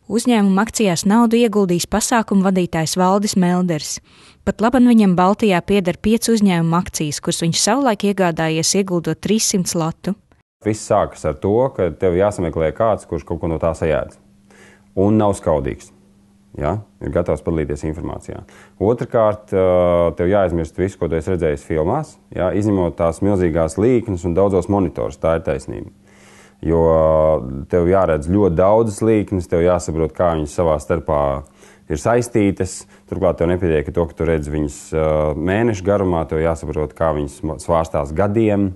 Uzņēmuma akcijās naudu ieguldījis pasākumu vadītājs Valdis Melders. Pat labam viņam Baltijā pieder 5 uzņēmuma akcijas, kuras viņš savulaik iegādājies ieguldot 300 latu. Viss sākas ar to, ka tev jāsameklē kāds, kurš kaut ko no tā sajēdz. Un nav skaudīgs. Ja? Ir gatavs padalīties informācijā. Otrakārt, tev jāaizmirst visu, ko tu esi redzējis filmās, ja? Izņemot tās milzīgās līknes un daudzos monitors. Tā ir taisnība. Jo tev jāredz ļoti daudzas līknes, tev jāsaprot, kā viņas savā starpā ir saistītas. Turklāt tev nepietiek to, ka tu redz viņas mēnešu garumā, tev jāsaprot, kā viņas svārstās gadiem.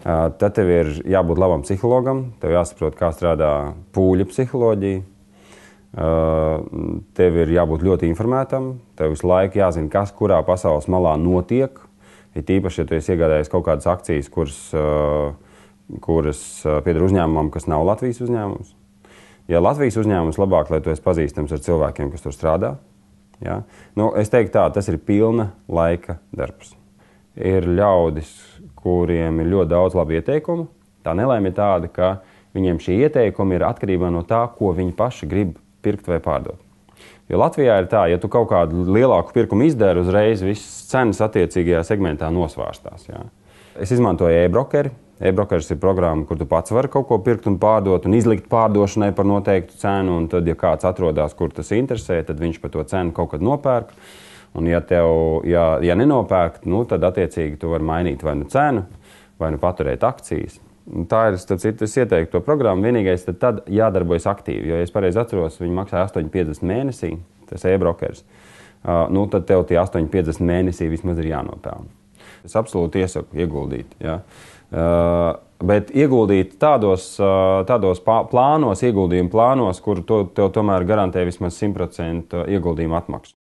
Tad tev ir jābūt labam psihologam, tev jāsaprot, kā strādā pūļa psiholoģija. Tev ir jābūt ļoti informētam, tev visu laiku jāzina, kas kurā pasaules malā notiek. Ir tīpaši, ja tu esi iegādājies kaut kādas akcijas, kuras pieder uzņēmumam, kas nav Latvijas uzņēmums. Ja Latvijas uzņēmums labāk, lai tu esi pazīstams ar cilvēkiem, kas tur strādā. Ja? Es teiktu tā, tas ir pilna laika darbs. Ir ļaudis, kuriem ir ļoti daudz labu ieteikumu. Tā nelaime ir tāda, ka viņiem šie ieteikumi ir atkarībā no tā, ko viņi paši grib pirkt vai pārdot. Jo Latvijā ir tā, ja tu kaut kādu lielāku pirkumu izdari, uzreiz visas cenas attiecīgajā segmentā nosvārstās. Ja? Es izmantoju e-brokeri. E-brokeris ir programma, kur tu pats vari kaut ko pirkt un pārdot un izlikt pārdošanai par noteiktu cenu. Un tad, ja kāds atrodas, kur tas interesē, tad viņš par to cenu kaut kad nopērk. Un ja nenopērk, tad attiecīgi tu vari mainīt vai nu cenu, vai nu paturēt akcijas. Un tā ir, es ieteiktu to programmu, vienīgais tad jādarbojas aktīvi. Jo, ja es pareizi atceros, viņi maksā 8,50 mēnesī, tas e-brokeris. Tad tev tie 8,50 mēnesī vismaz ir jānopelna. Es absolūti iesaku ieguldīt, ja. Bet ieguldīt tādos plānos, ieguldījumu plānos, kur tev tomēr garantē vismaz 100% ieguldījumu atmaksu.